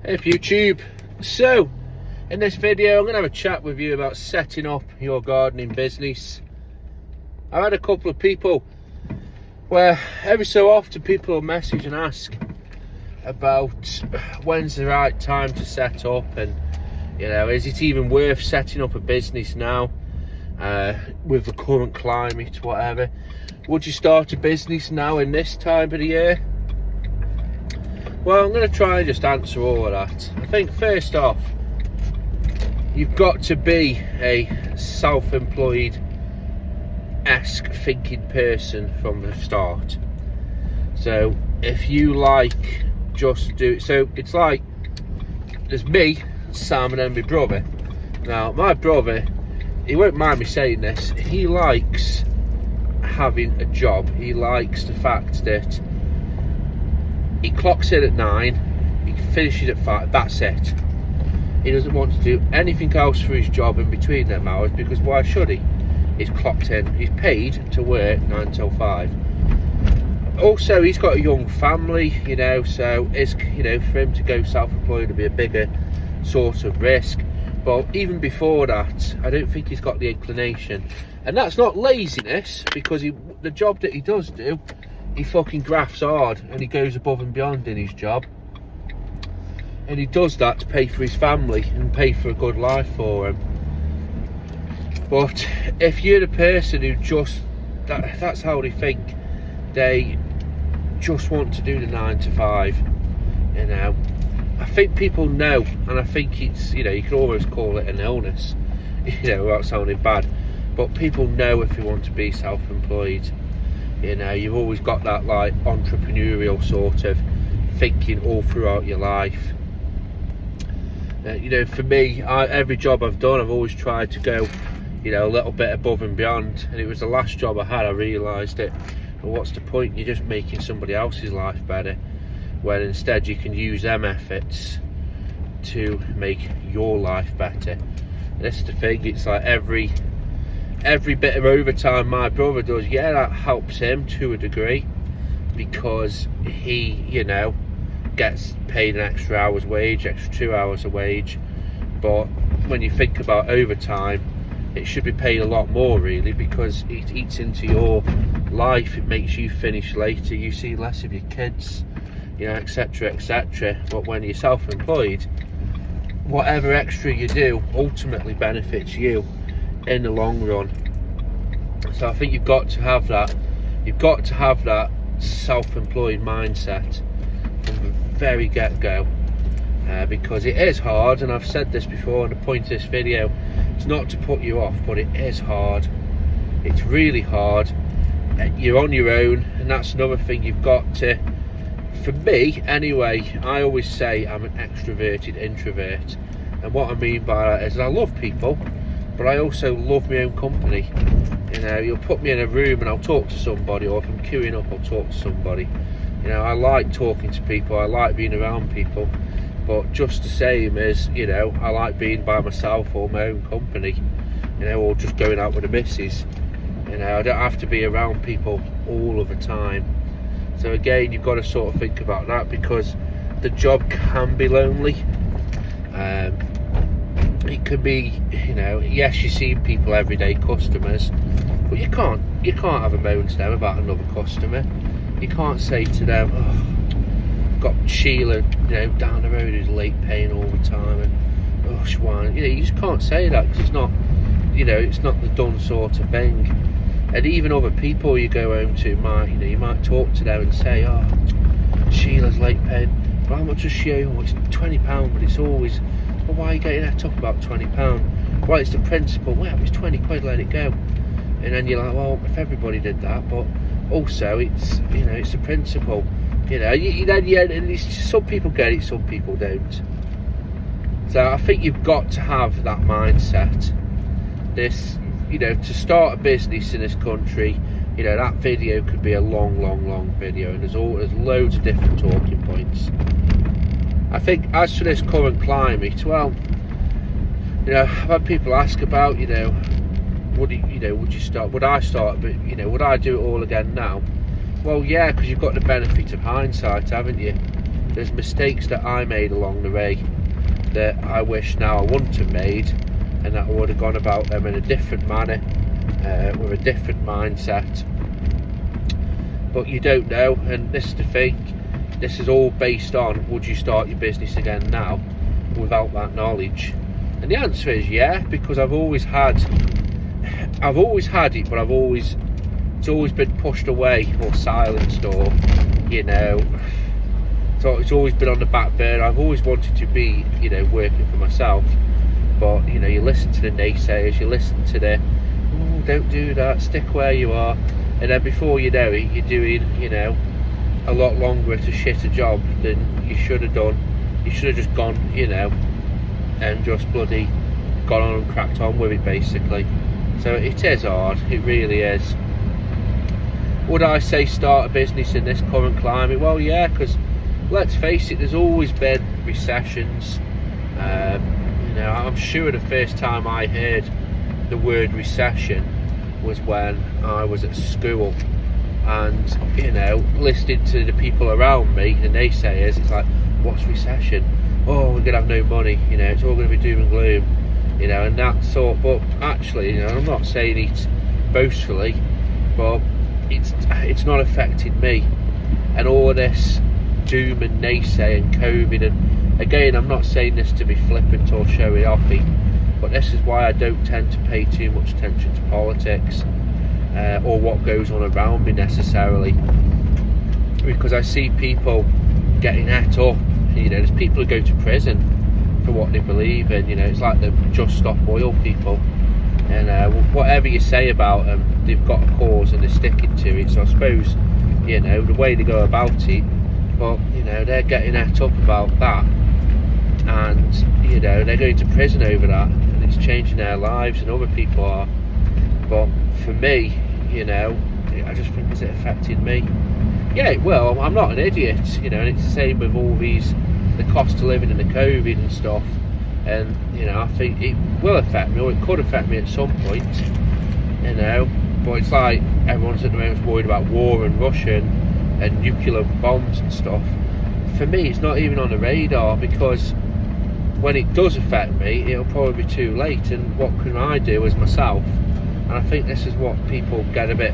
Hey YouTube, so in this video I'm going to have a chat with you about setting up your gardening business. I've had a couple of people where every so often people will message and ask about when's the right time to set up, and is it even worth setting up a business now with the current climate, whatever. Would you start a business now in this time of the year? Well, I'm going to try and just answer all of that. I think first off, you've got to be a self-employed-esque thinking person from the start. So if you like just do it, so it's like there's me, Sam, and then my brother. Now my brother, he won't mind me saying this, he likes having a job. He likes the fact that he clocks in at 9, he finishes at 5, that's it. He doesn't want to do anything else for his job in between them hours, because why should he? He's clocked in, he's paid to work 9 till 5. Also, he's got a young family, so it's, for him to go self-employed would be a bigger sort of risk. But even before that, I don't think he's got the inclination. And that's not laziness, because the job that he does do, he fucking grafts hard and he goes above and beyond in his job, and he does that to pay for his family and pay for a good life for him. But if you're the person who just that's how they think, they just want to do the 9 to 5, I think people know, and I think it's, you can almost call it an illness, without sounding bad, but people know if they want to be self-employed. You've always got that like entrepreneurial sort of thinking all throughout your life. For me, every job I've done, I've always tried to go, a little bit above and beyond. And it was the last job I had, I realised it. Well, what's the point? You're just making somebody else's life better, when instead you can use them efforts to make your life better. And this is the thing, it's like every bit of overtime my brother does, yeah, that helps him to a degree, because he, gets paid an extra hour's wage, extra 2 hours a wage. But when you think about overtime, it should be paid a lot more, really, because it eats into your life. It makes you finish later, you see less of your kids, etc, etc. But when you're self-employed, whatever extra you do ultimately benefits you in the long run. So I think you've got to have that self-employed mindset from the very get-go, because it is hard, and I've said this before, and the point of this video, it's not to put you off, but it is hard. It's really hard. You're on your own, and that's another thing you've got to, for me anyway, I always say I'm an extroverted introvert, and what I mean by that is I love people, but I also love my own company. You'll put me in a room and I'll talk to somebody, or if I'm queuing up, I'll talk to somebody. I like talking to people, I like being around people, but just the same as, I like being by myself or my own company, or just going out with the missus. I don't have to be around people all of the time. So again, you've got to sort of think about that, because the job can be lonely. It could be, yes, you're seeing people every day, customers, but you can't have a moan to them about another customer. You can't say to them, oh, I've got Sheila, down the road who's late paying all the time, and oh, she whining. You just can't say that, because it's not, it's not the done sort of thing. And even other people you go home to might, you might talk to them and say, oh, Sheila's late paying. Well, how much does she owe? Well, it's £20, but it's always, well, why are you getting that up about £20? Well, it's the principle. Well, it's 20 quid, let it go. And then you're like, well, if everybody did that, but also it's, it's the principle. Some people get it, some people don't. So I think you've got to have that mindset. This, to start a business in this country, that video could be a long video, and there's loads of different talking points. I think as for this current climate, well, I've had people ask about, would you start? Would I start? But would I do it all again now? Well, yeah, because you've got the benefit of hindsight, haven't you? there's mistakes that I made along the way that I wish now I wouldn't have made, and that I would have gone about them in a different manner, with a different mindset. But you don't know, and this is the thing, this is all based on, would you start your business again now without that knowledge? And the answer is yeah, because I've always had it, but it's always been pushed away or silenced, or so it's always been on the back burner. I've always wanted to be, working for myself, but you listen to the naysayers, you listen to the, oh, don't do that, stick where you are, and then before you know it, you're doing, a lot longer at a shitter job than you should have done. You should have just gone, and just bloody gone on and cracked on with it, basically. So it is hard, it really is. Would I say start a business in this current climate? Well, yeah, because let's face it, there's always been recessions. I'm sure the first time I heard the word recession was when I was at school, and listening to the people around me, the naysayers, it's like, what's recession? Oh, we're gonna have no money, it's all gonna be doom and gloom, and that sort. But actually, I'm not saying it boastfully, but it's not affected me. And all of this doom and naysay and COVID, and again, I'm not saying this to be flippant or showy offy, but this is why I don't tend to pay too much attention to politics, or what goes on around me necessarily, because I see people getting het up. There's people who go to prison for what they believe in. It's like the Just Stop Oil people, and whatever you say about them, they've got a cause and they're sticking to it. So I suppose the way they go about it, but they're getting het up about that, and they're going to prison over that, and it's changing their lives, and other people are. But for me, I just think, has it affected me? Yeah, it will. I'm not an idiot, and it's the same with all the cost of living and the COVID and stuff, and I think it will affect me, or it could affect me at some point, but it's like everyone's at the moment worried about war and Russia and nuclear bombs and stuff. For me, it's not even on the radar, because when it does affect me, it'll probably be too late, and what can I do as myself? And I think this is what people get a bit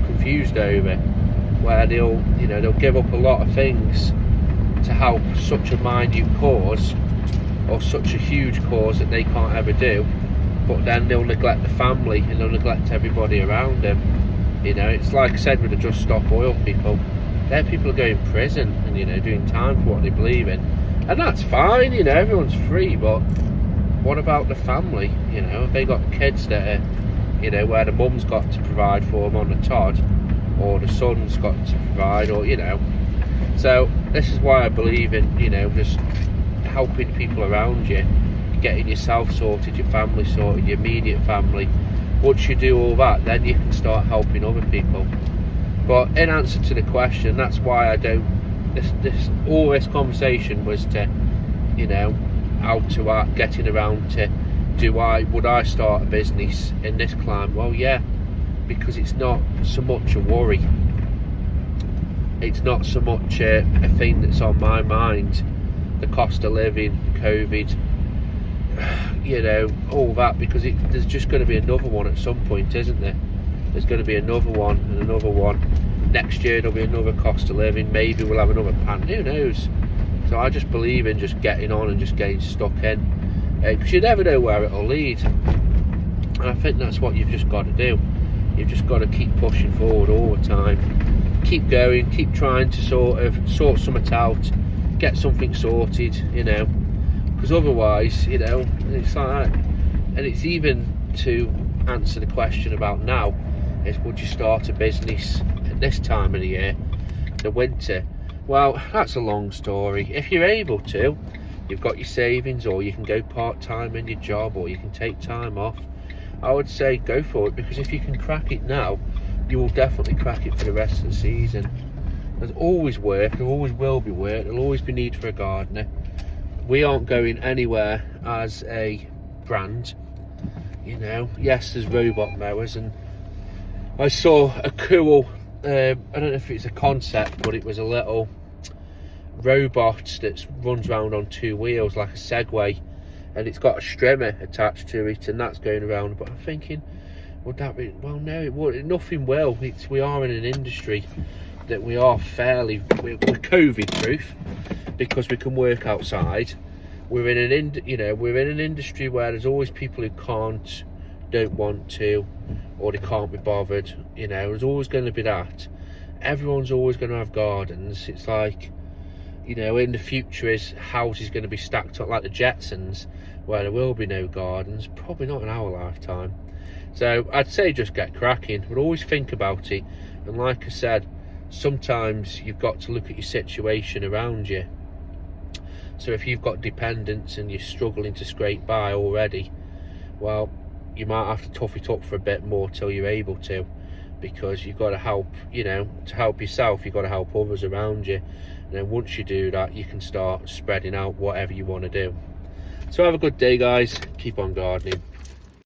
confused over, where they'll give up a lot of things to help such a minute cause, or such a huge cause that they can't ever do, but then they'll neglect the family and they'll neglect everybody around them. It's like I said with the Just Stop Oil people, their people are going to prison and doing time for what they believe in, and that's fine, everyone's free, but what about the family? Have they got kids that are, where the mum's got to provide for them on the Todd, or the son's got to provide, or so this is why I believe in just helping people around you, getting yourself sorted, your family sorted, your immediate family. Once you do all that, then you can start helping other people. But in answer to the question, that's why I don't, all this conversation was to how to getting around to would I start a business in this climate? Well, yeah, because it's not so much a worry. It's not so much a thing that's on my mind. The cost of living, COVID, all that, because there's just going to be another one at some point, isn't there? There's going to be another one and another one. Next year there'll be another cost of living. Maybe we'll have another pandemic. Who knows? So I just believe in just getting on and just getting stuck in, because you never know where it'll lead. And I think that's what you've just got to do. You've just got to keep pushing forward all the time. Keep going, keep trying to sort something out, get something sorted, because otherwise, it's like that. And it's even to answer the question about now, is would you start a business at this time of the year, the winter? Well, that's a long story. If you're able to, you've got your savings, or you can go part-time in your job, or you can take time off, I would say go for it, because if you can crack it now, you will definitely crack it for the rest of the season. There's always work, there always will be work, there'll always be need for a gardener. We aren't going anywhere as a brand, yes, there's robot mowers, and I saw a cool, I don't know if it's a concept, but it was a little robot that runs around on 2 wheels like a Segway, and it's got a strimmer attached to it, and that's going around. But I'm thinking, would that be, well, no, it would, nothing will. We are in an industry that we are we're COVID proof, because we can work outside. We're in an industry where there's always people who can't, don't want to, or they can't be bothered. There's always going to be that. Everyone's always going to have gardens. It's like, in the future, is houses going to be stacked up like the Jetsons, where there will be no gardens? Probably not in our lifetime. So I'd say just get cracking, but always think about it. And like I said, sometimes you've got to look at your situation around you. So if you've got dependents and you're struggling to scrape by already, well, you might have to tough it up for a bit more till you're able to, because you've got to help, to help yourself, you've got to help others around you. And then once you do that, you can start spreading out whatever you want to do. So have a good day, guys. Keep on gardening.